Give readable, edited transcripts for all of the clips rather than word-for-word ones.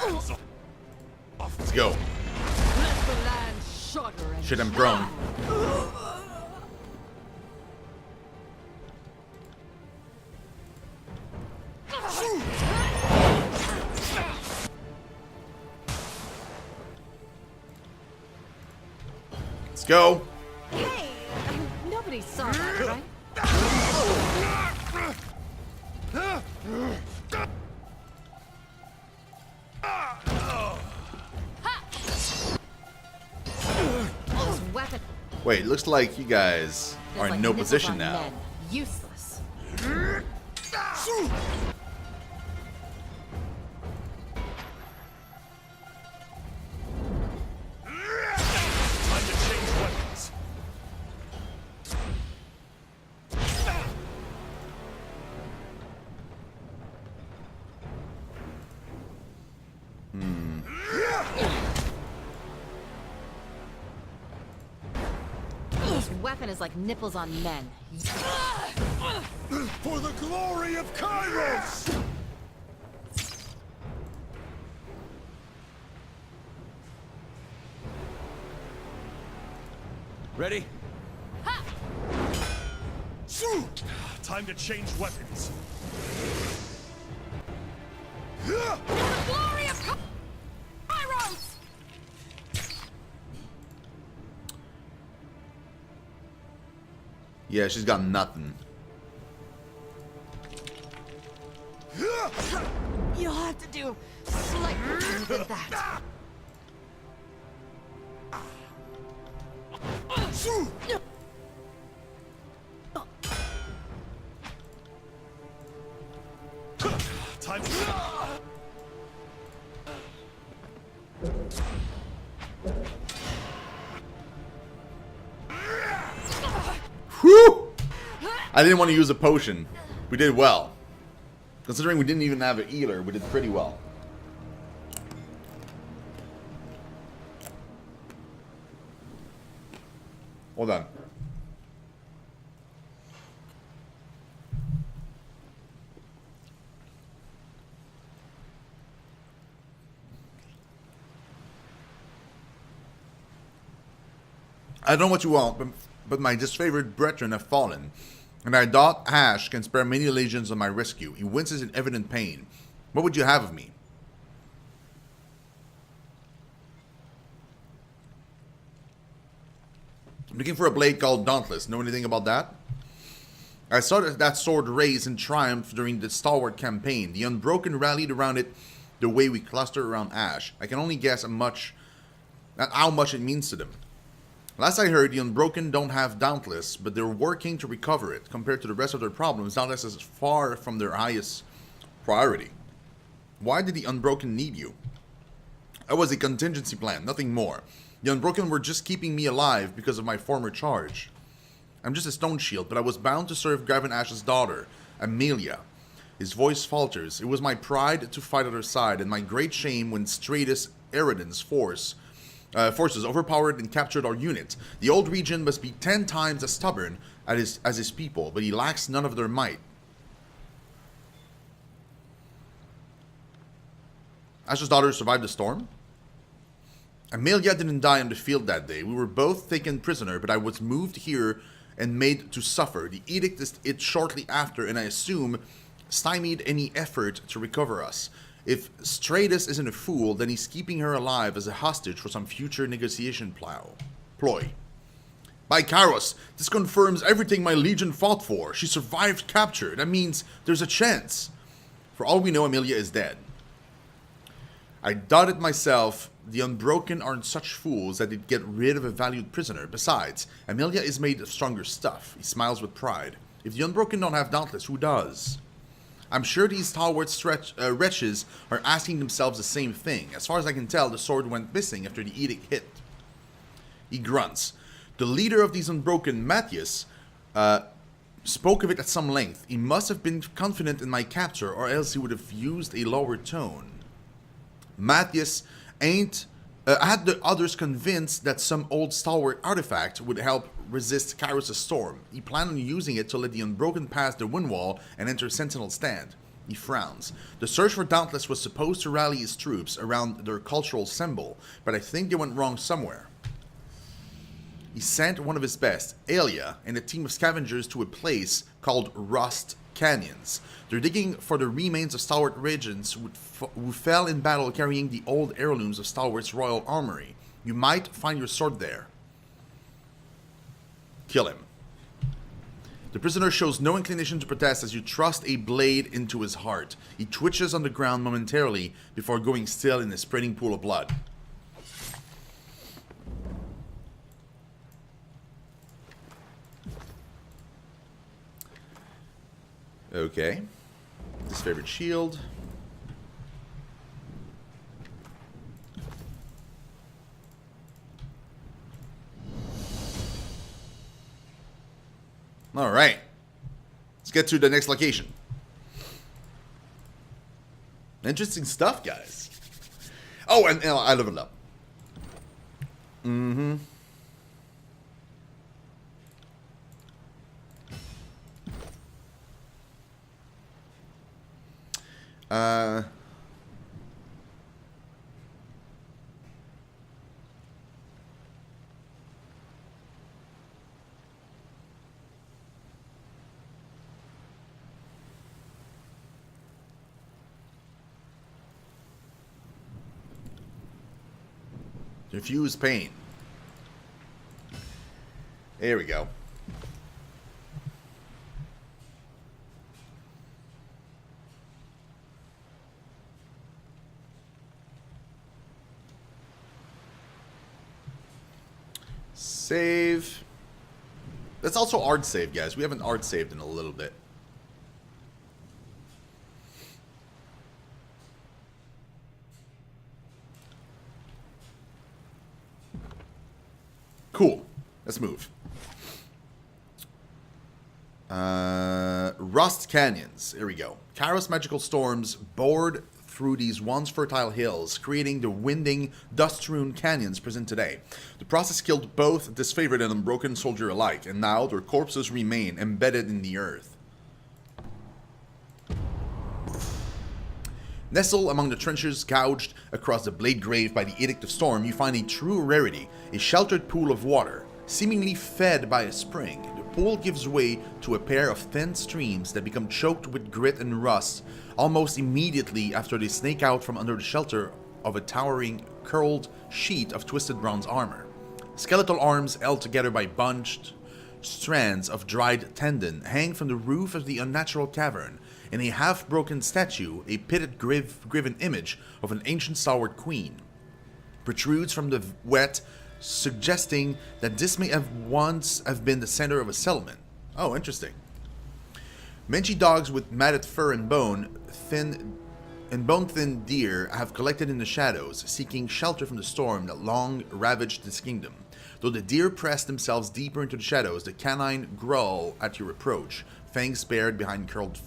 Let's go. Let the land shudder and Shit, I'm prone. Let's go. Hey, nobody saw that, right? Those weapons Wait, looks like you guys are in like no nipples position on now. men. Useless. Time to change weapons. This weapon is like nipples on men. For the glory of Kairos! Ready? Time to change weapons. The glory of Kairos! Yeah, she's got nothing. You'll have to do slightly better than that. Time to... Whew! I didn't want to use a potion. We did well. Considering we didn't even have a healer, we did pretty well. Hold on. I don't know what you want, but my disfavored brethren have fallen, and I doubt Ash can spare many legions on my rescue. He winces in evident pain. What would you have of me? I'm looking for a blade called Dauntless. Know anything about that? I saw that sword raise in triumph during the Stalwart campaign. The Unbroken rallied around it the way we cluster around Ash. I can only guess how much it means to them. Last I heard, the Unbroken don't have Dauntless, but they're working to recover it. Compared to the rest of their problems, Dauntless is far from their highest priority. Why did the Unbroken need you? That was a contingency plan, nothing more. The Unbroken were just keeping me alive because of my former charge. I'm just a stone shield, but I was bound to serve Gavin Ash's daughter, Amelia. His voice falters. It was my pride to fight at her side, and my great shame when Stratus Eridan's forces overpowered and captured our unit. The old region must be 10 times as stubborn as his people, but he lacks none of their might. Ash's daughter survived the storm? Amelia didn't die on the field that day. We were both taken prisoner, but I was moved here and made to suffer. The edict is it shortly after, and I assume stymied any effort to recover us. If Stratus isn't a fool, then he's keeping her alive as a hostage for some future negotiation ploy. By Kairos, this confirms everything my legion fought for. She survived capture. That means there's a chance. For all we know, Amelia is dead. I doubted myself. The Unbroken aren't such fools that they'd get rid of a valued prisoner. Besides, Amelia is made of stronger stuff. He smiles with pride. If the Unbroken don't have Dauntless, who does? I'm sure these stalwart wretches are asking themselves the same thing. As far as I can tell, the sword went missing after the edict hit. He grunts. The leader of these Unbroken, Matthias, spoke of it at some length. He must have been confident in my capture, or else he would have used a lower tone. Matthias had the others convinced that some old stalwart artifact would help resist Kairos' storm. He planned on using it to let the Unbroken pass the wind wall and enter Sentinel stand. He frowns. The search for Dauntless was supposed to rally his troops around their cultural symbol, but I think they went wrong somewhere. He sent one of his best, Alia, and a team of scavengers to a place called Rust Canyons. They're digging for the remains of stalwart regents who fell in battle carrying the old heirlooms of Stalwart's royal armory. You might find your sword there. Kill him. The prisoner shows no inclination to protest as you thrust a blade into his heart. He twitches on the ground momentarily before going still in a spreading pool of blood. Okay. Disfavored shield. All right. Let's get to the next location. Interesting stuff, guys. Oh, and I leveled up. Mm-hmm. Diffuse pain. There we go. Save. That's also art save, guys. We haven't art saved in a little bit. Cool. Let's move. Rust Canyons. Here we go. Kairos magical storms bored through these once fertile hills, creating the winding, dust-strewn canyons present today. The process killed both disfavored and unbroken soldier alike, and now their corpses remain embedded in the earth. Nestled among the trenches gouged across the blade grave by the Edict of Storm, you find a true rarity, a sheltered pool of water, seemingly fed by a spring. The pool gives way to a pair of thin streams that become choked with grit and rust almost immediately after they snake out from under the shelter of a towering, curled sheet of twisted bronze armor. Skeletal arms held together by bunched strands of dried tendon hang from the roof of the unnatural cavern, and a half-broken statue, a pitted graven image of an ancient stalwart queen, protrudes from the wet, suggesting that this may have once been the center of a settlement. Oh, interesting. Mangy dogs with matted fur and bone-thin deer have collected in the shadows, seeking shelter from the storm that long ravaged this kingdom. Though the deer press themselves deeper into the shadows, the canine growl at your approach, fangs bared behind curled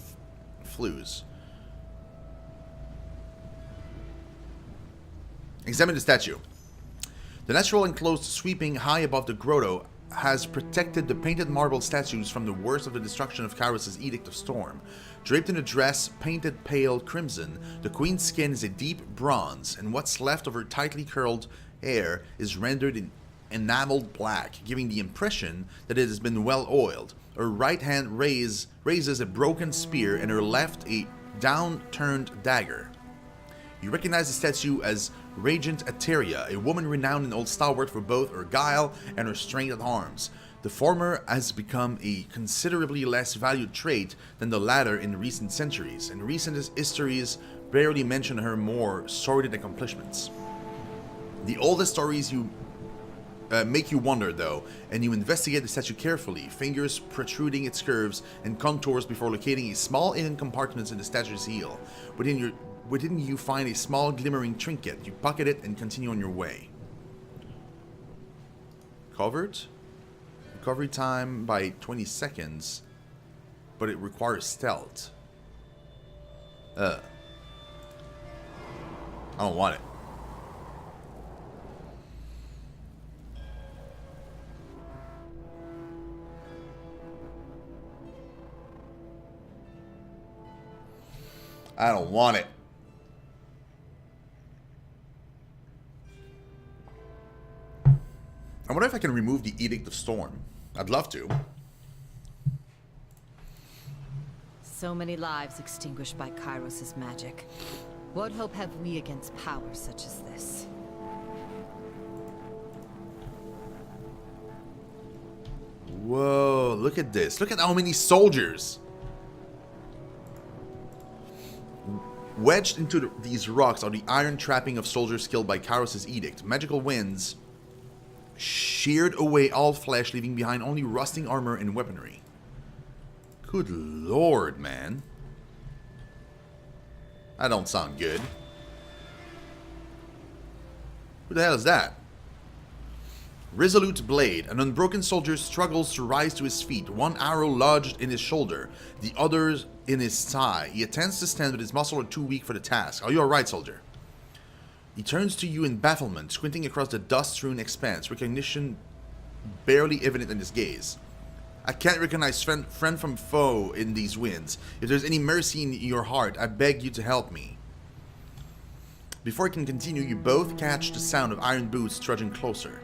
flews. Examine the statue. The natural enclosed sweeping high above the grotto has protected the painted marble statues from the worst of the destruction of Kairos' Edict of Storm. Draped in a dress painted pale crimson, the queen's skin is a deep bronze, and what's left of her tightly curled hair is rendered in enameled black, giving the impression that it has been well oiled. Her right hand raises a broken spear, and her left a down-turned dagger. You recognize the statue as Regent Ateria, a woman renowned in Old Stalwart for both her guile and her strength at arms. The former has become a considerably less valued trait than the latter in recent centuries, and recent histories rarely mention her more sordid accomplishments. The oldest stories make you wonder, though, and you investigate the statue carefully, fingers protruding its curves and contours before locating a small hidden compartment in the statue's heel. Within you find a small glimmering trinket. You pocket it and continue on your way. Covered? Recovery time by 20 seconds, but it requires stealth. I don't want it. I don't want it. I wonder if I can remove the Edict of Storm. I'd love to. So many lives extinguished by Kairos' magic. What hope have we against power such as this? Whoa, look at this. Look at how many soldiers. Wedged into these rocks are the iron trapping of soldiers killed by Kairos' edict. Magical winds sheared away all flesh, leaving behind only rusting armor and weaponry. Good lord, man. That don't sound good. Who the hell is that? Resolute blade. An unbroken soldier struggles to rise to his feet. One arrow lodged in his shoulder, the other in his thigh. He attempts to stand, but his muscles are too weak for the task. Are you alright, soldier? He turns to you in bafflement, squinting across the dust-strewn expanse, recognition barely evident in his gaze. I can't recognize friend from foe in these winds. If there's any mercy in your heart, I beg you to help me. Before I can continue, you both catch the sound of iron boots trudging closer.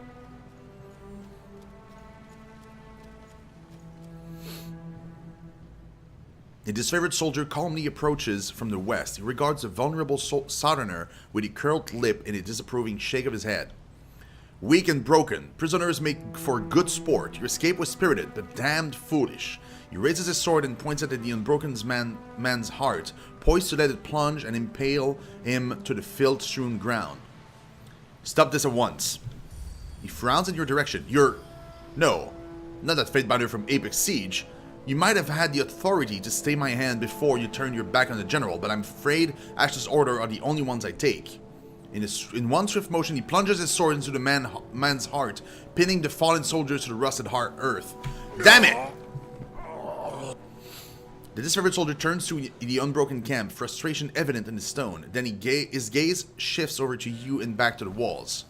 A disfavored soldier calmly approaches from the west. He regards the vulnerable southerner with a curled lip and a disapproving shake of his head. Weak and broken, prisoners make for good sport. Your escape was spirited, but damned foolish. He raises his sword and points it at the unbroken man's heart, poised to let it plunge and impale him to the filth-strewn ground. Stop this at once. He frowns in your direction. No, not that Fatebinder from Apex Siege. You might have had the authority to stay my hand before you turned your back on the general, but I'm afraid Ash's order are the only ones I take. In one swift motion, he plunges his sword into the man's heart, pinning the fallen soldiers to the rusted earth. Damn it! The disfavored soldier turns to the unbroken camp, frustration evident in his tone. Then his gaze shifts over to you and back to the walls.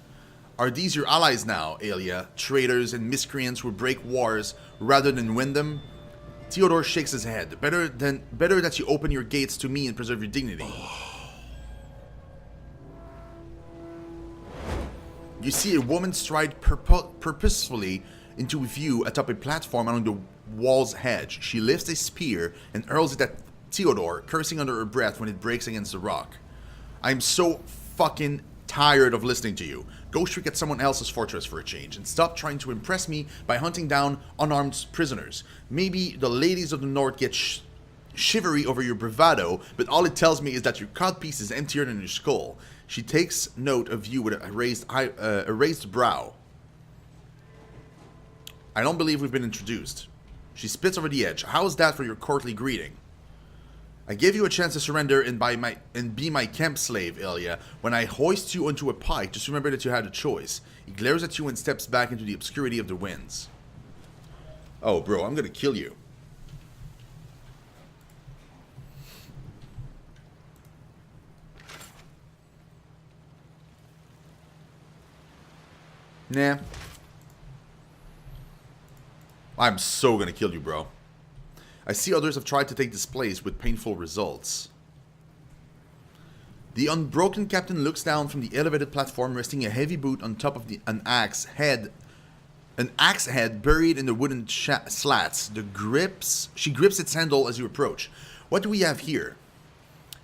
Are these your allies now, Aelia? Traitors and miscreants who break wars rather than win them? Theodore shakes his head. Better that you open your gates to me and preserve your dignity. You see a woman stride purposefully into view atop a platform along the wall's edge. She lifts a spear and hurls it at Theodore, cursing under her breath when it breaks against the rock. I'm so fucking tired of listening to you. Go shriek at someone else's fortress for a change, and stop trying to impress me by hunting down unarmed prisoners. Maybe the ladies of the north get shivery over your bravado, but all it tells me is that your codpiece is emptier than your skull. She takes note of you with a raised brow. I don't believe we've been introduced. She spits over the edge. How is that for your courtly greeting? I gave you a chance to surrender and be my camp slave, Aelia. When I hoist you onto a pike, just remember that you had a choice. He glares at you and steps back into the obscurity of the winds. Oh, bro, I'm gonna kill you. Nah. I'm so gonna kill you, bro. I see others have tried to take this place with painful results. The unbroken captain looks down from the elevated platform, resting a heavy boot on top of an axe head buried in the wooden slats. She grips its handle as you approach. What do we have here?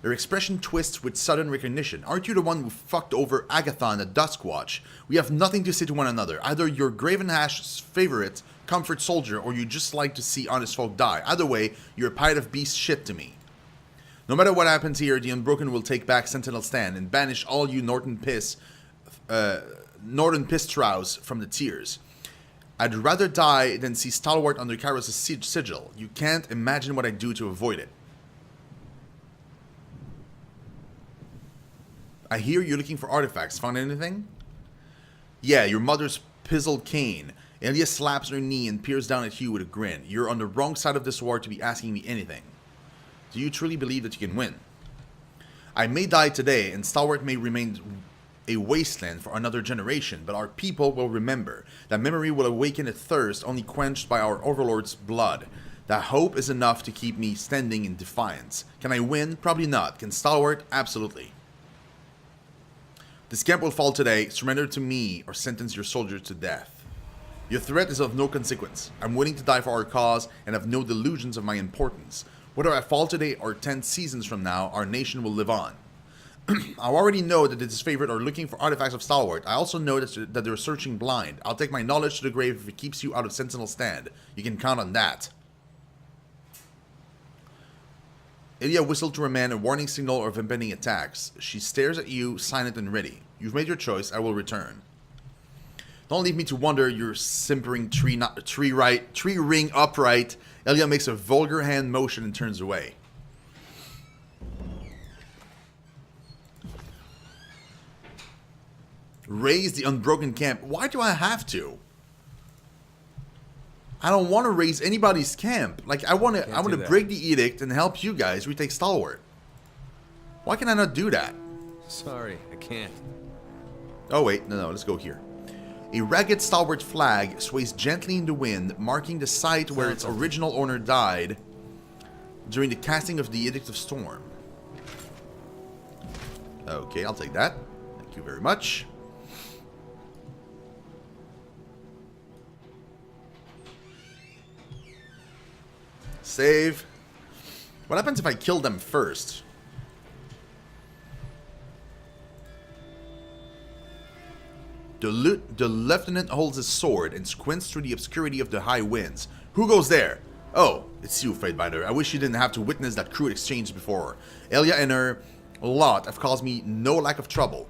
Her expression twists with sudden recognition. Aren't you the one who fucked over Agathon at Duskwatch? We have nothing to say to one another. Either you're Gravenhash's favorite comfort soldier, or you just like to see honest folk die. Either way, you're a pile of beast shit to me. No matter what happens here, the Unbroken will take back Sentinel Stand and banish all you Northern Pistrous from the tiers. I'd rather die than see Stalwart under Kairos' sigil. You can't imagine what I'd do to avoid it. I hear you're looking for artifacts. Found anything? Yeah, your mother's pizzled cane. Aelia slaps her knee and peers down at you with a grin. You're on the wrong side of this war to be asking me anything. Do you truly believe that you can win? I may die today, and Stalwart may remain a wasteland for another generation, but our people will remember. That memory will awaken a thirst only quenched by our overlord's blood. That hope is enough to keep me standing in defiance. Can I win? Probably not. Can Stalwart? Absolutely. This camp will fall today. Surrender to me or sentence your soldiers to death. Your threat is of no consequence. I'm willing to die for our cause and have no delusions of my importance. Whether I fall today or 10 seasons from now, our nation will live on. I already know that the disfavored are looking for artifacts of Stalwart. I also know that they're searching blind. I'll take my knowledge to the grave if it keeps you out of Sentinel's stand. You can count on that. Ilya whistled to her man a warning signal of impending attacks. She stares at you, silent and ready. You've made your choice. I will return. Don't leave me to wonder, you're simpering tree ring upright. Ilya makes a vulgar hand motion and turns away. Raise the unbroken camp. Why do I have to? I don't want to raise anybody's camp. Like I want to break the edict and help you guys retake Stalwart. Why can I not do that? Sorry, I can't. Oh wait, no, let's go here. A ragged Stalwart flag sways gently in the wind, marking the site where its original owner died during the casting of the Edict of Storm. Okay, I'll take that. Thank you very much. Save. What happens if I kill them first? The lieutenant holds his sword and squints through the obscurity of the high winds. Who goes there? Oh, it's you, Fatebinder. I wish you didn't have to witness that crude exchange before. Ilya and her lot have caused me no lack of trouble.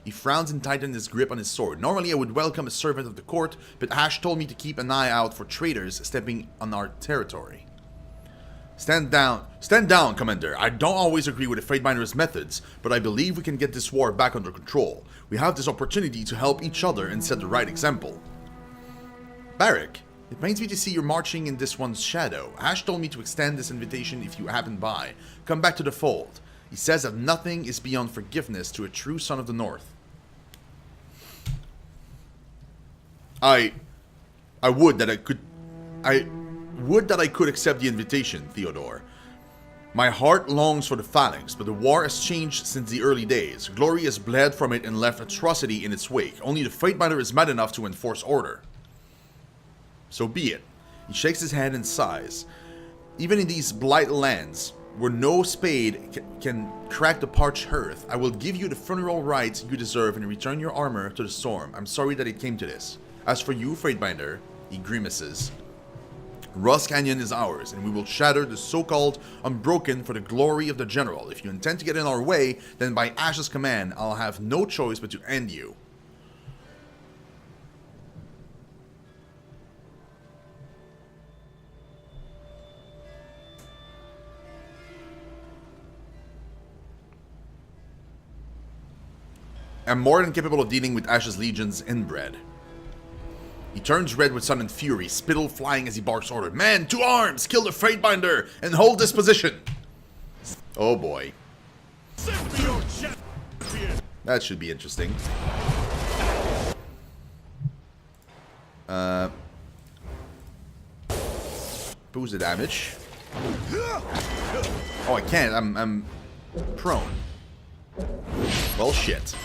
He frowns and tightens his grip on his sword. Normally I would welcome a servant of the court, but Ash told me to keep an eye out for traitors stepping on our territory. Stand down, Commander. I don't always agree with the Fatebinder's methods, but I believe we can get this war back under control. We have this opportunity to help each other and set the right example. Barak, it pains me to see you're marching in this one's shadow. Ash told me to extend this invitation if you happen by. Come back to the fold. He says that nothing is beyond forgiveness to a true son of the North. I would that I could accept the invitation, Theodore. My heart longs for the phalanx, but the war has changed since the early days. Glory has bled from it and left atrocity in its wake. Only the Fatebinder is mad enough to enforce order. So be it. He shakes his head and sighs. Even in these blight lands, where no spade can crack the parched earth, I will give you the funeral rites you deserve and return your armor to the storm. I'm sorry that it came to this. As for you, Fatebinder, he grimaces. Rust Canyon is ours, and we will shatter the so-called Unbroken for the glory of the General. If you intend to get in our way, then by Ash's command, I'll have no choice but to end you. I'm more than capable of dealing with Ash's legions inbred. He turns red with sudden fury, spittle flying as he barks order. Men, to arms! Kill the Fatebinder and hold this position! Oh boy. That should be interesting. Boost the damage. Oh, I can't. I'm prone. Well, shit.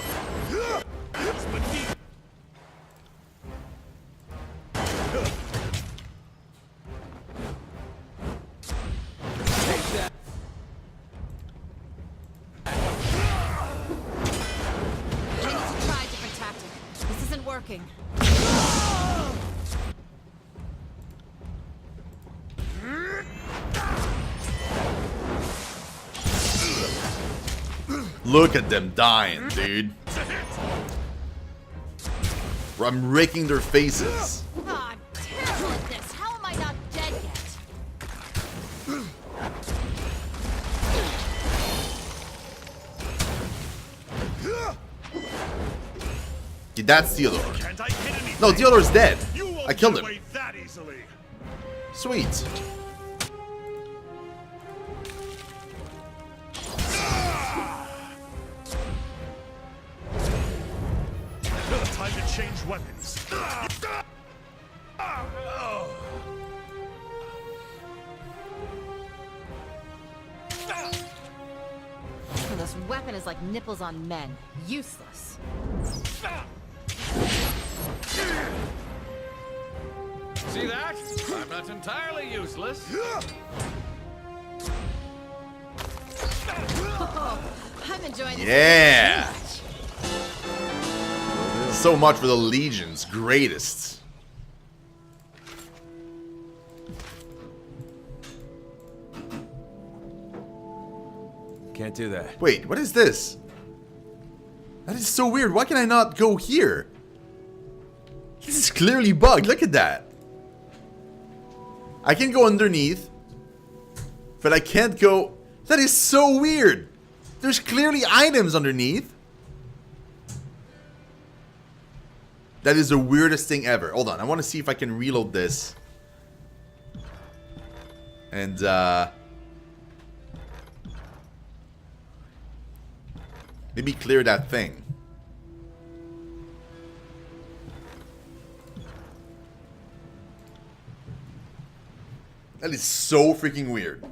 Look at them dying, dude. I'm raking their faces. Oh, I'm terrible at this. How am I not dead yet? Dude, that's Theodore. No, Theodore's dead. I killed him. Sweet. Time to change weapons. weapon is like nipples on men. Useless. See that? I'm not entirely useless. I'm enjoying this. Yeah! So much for the Legion's greatest. Can't do that. Wait, what is this? That is so weird. Why can I not go here? This is clearly bugged. Look at that. I can go underneath, but I can't go... That is so weird. There's clearly items underneath. That is the weirdest thing ever. Hold on, I want to see if I can reload this. And, maybe clear that thing. That is so freaking weird.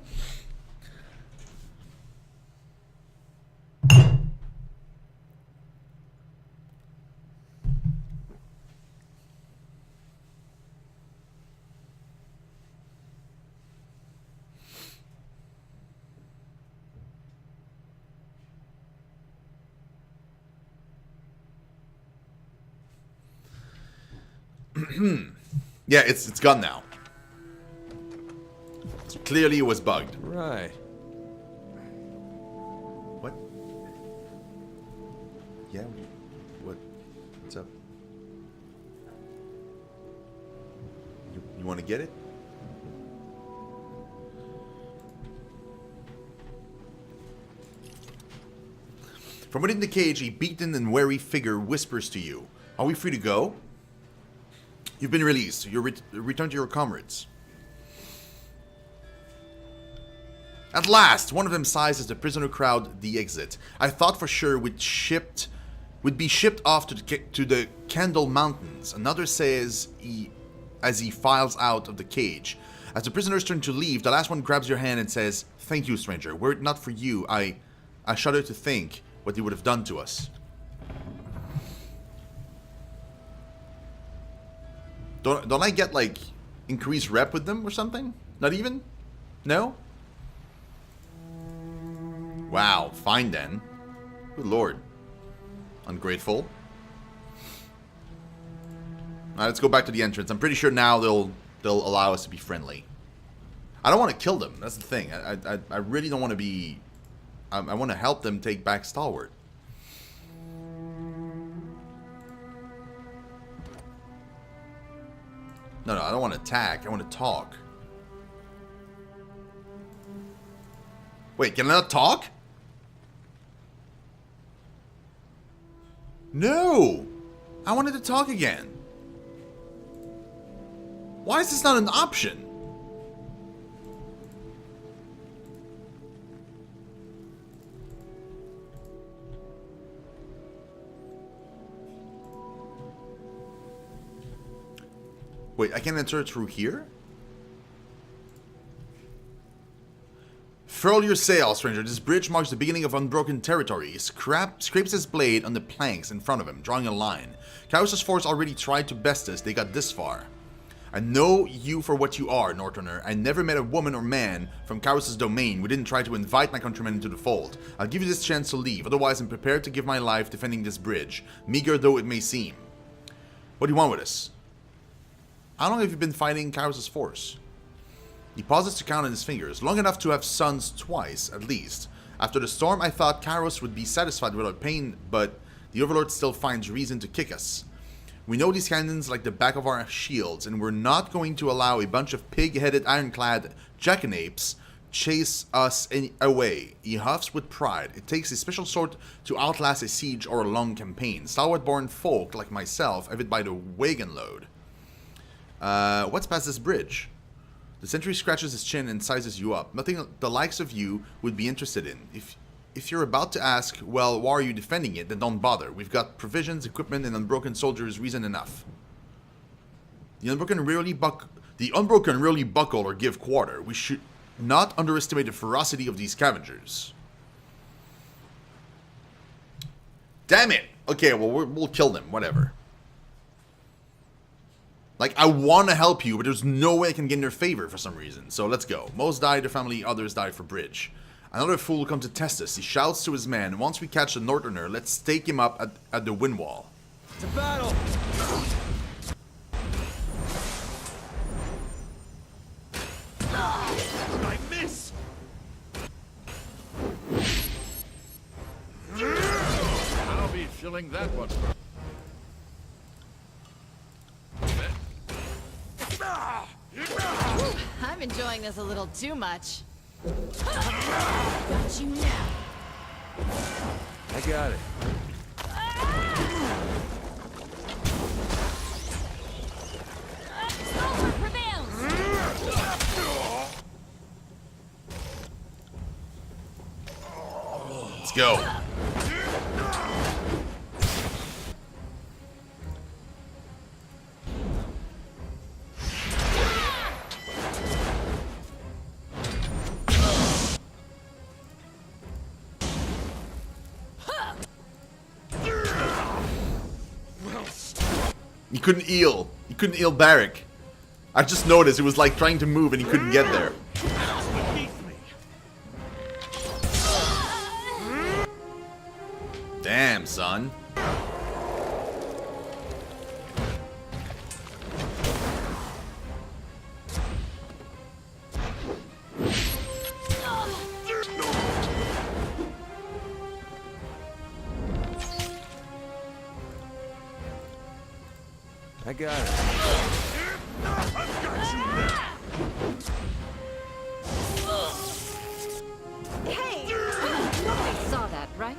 Yeah, it's gone now. So clearly it was bugged. Right. What? Yeah, what? What's up? You want to get it? From within the cage, a beaten and weary figure whispers to you. Are we free to go? You've been released. You return to your comrades. At last, one of them sighs as the prisoner crowd the exit. I thought for sure we'd be shipped off to the Candle Mountains. Another says as he files out of the cage. As the prisoners turn to leave, the last one grabs your hand and says, "Thank you, stranger. Were it not for you, I shudder to think what they would have done to us." Don't I get, like, increased rep with them or something? Not even? No? Wow, fine then. Good lord. Ungrateful. Alright, let's go back to the entrance. I'm pretty sure now they'll allow us to be friendly. I don't want to kill them, that's the thing. I really don't want to be... I want to help them take back Stalwart. No, I don't want to attack. I want to talk. Wait, can I not talk? No! I wanted to talk again. Why is this not an option? Wait, I can enter through here? Furl your sail, stranger. This bridge marks the beginning of unbroken territory. He scrapes his blade on the planks in front of him, drawing a line. Chaos' force already tried to best us. They got this far. I know you for what you are, Northerner. I never met a woman or man from Chaos' domain who didn't try to invite my countrymen into the fold. I'll give you this chance to leave. Otherwise, I'm prepared to give my life defending this bridge, meager though it may seem. What do you want with us? How long have you been fighting Chaos' force? He pauses to count on his fingers, long enough to have sons twice, at least. After the storm, I thought Kairos would be satisfied with our pain, but the Overlord still finds reason to kick us. We know these cannons like the back of our shields, and we're not going to allow a bunch of pig-headed ironclad jackanapes chase us away. He huffs with pride. It takes a special sort to outlast a siege or a long campaign. Stalwart-born folk like myself have it by the wagon load. What's past this bridge? The sentry scratches his chin and sizes you up. Nothing the likes of you would be interested in. If you're about to ask, well, why are you defending it, then don't bother. We've got provisions, equipment, and unbroken soldiers reason enough. The unbroken rarely buckle or give quarter. We should not underestimate the ferocity of these scavengers. Damn it! Okay, well, we'll kill them. Whatever. Like, I want to help you, but there's no way I can get in their favor for some reason. So let's go. Most died, their family, others died for Bridge. Another fool will come to test us. He shouts to his men, once we catch the Northerner, let's stake him up at the wind wall. It's a battle. I miss. I'll be filling that one. I'm enjoying this a little too much. Got you now. I got it. Stalwart prevails. Let's go. He couldn't eel. He couldn't eel Barrack. I just noticed it was like trying to move and he couldn't get there. Beneath me. Damn, son. I got it. I've got you now. Hey! Nobody saw that, right?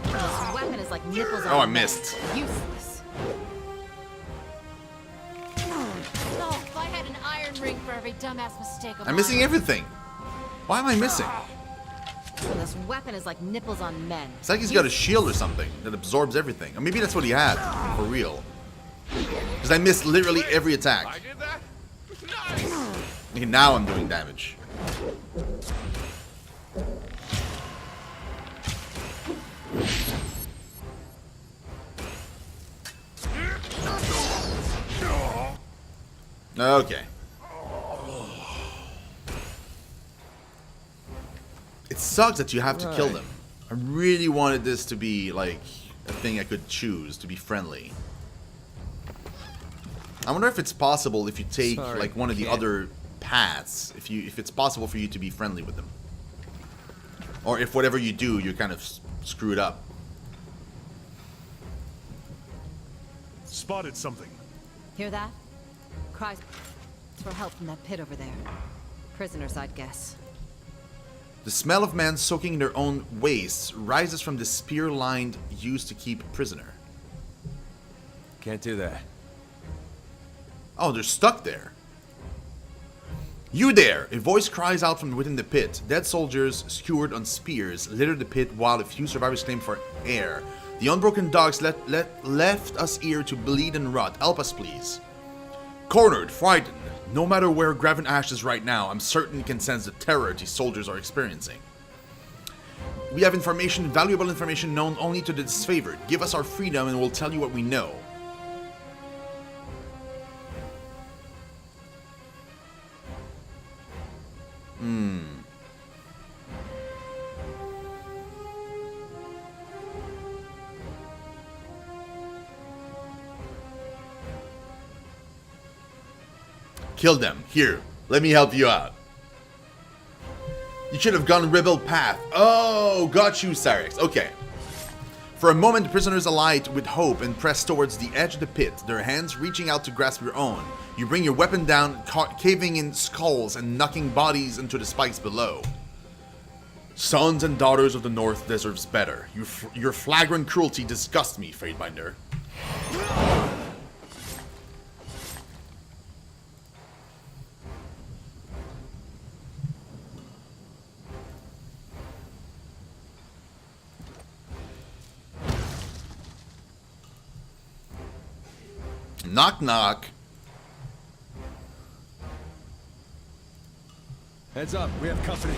This weapon is like nipples on Oh, I a man. missed. Useless. Oh, if I had an iron ring for every dumbass mistake of I'm missing mine. everything. Why am I missing? This weapon is like nipples on men. It's like he's got a shield or something that absorbs everything. Or maybe that's what he had, for real. Because I missed literally every I attack. did that? Nice! Okay, now I'm doing damage. Okay. It sucks that you have to kill them. I really wanted this to be like a thing I could choose to be friendly. I wonder if it's possible if you take Sorry, like one of the can't. other paths, if it's possible for you to be friendly with them. Or if whatever you do, you're kind of screwed up. Spotted something. Hear that? Cries for help from that pit over there. Prisoners, I'd guess. The smell of men soaking their own wastes rises from the spear line used to keep a prisoner. Can't do that. Oh, they're stuck there. You there! A voice cries out from within the pit. Dead soldiers, skewered on spears, litter the pit while a few survivors claim for air. The unbroken dogs left us here to bleed and rot. Help us, please. Cornered, frightened. No matter where Graven Ash is right now, I'm certain he can sense the terror these soldiers are experiencing. We have information, valuable information known only to the disfavored. Give us our freedom and we'll tell you what we know. Kill them. Here, let me help you out. You should have gone rebel path. Oh, got you, Cyrix. Okay. For a moment, the prisoners alight with hope and press towards the edge of the pit, their hands reaching out to grasp your own. You bring your weapon down, caving in skulls and knocking bodies into the spikes below. Sons and daughters of the North deserves better. Your flagrant cruelty disgusts me, Fatebinder. Knock knock. Heads up, we have company.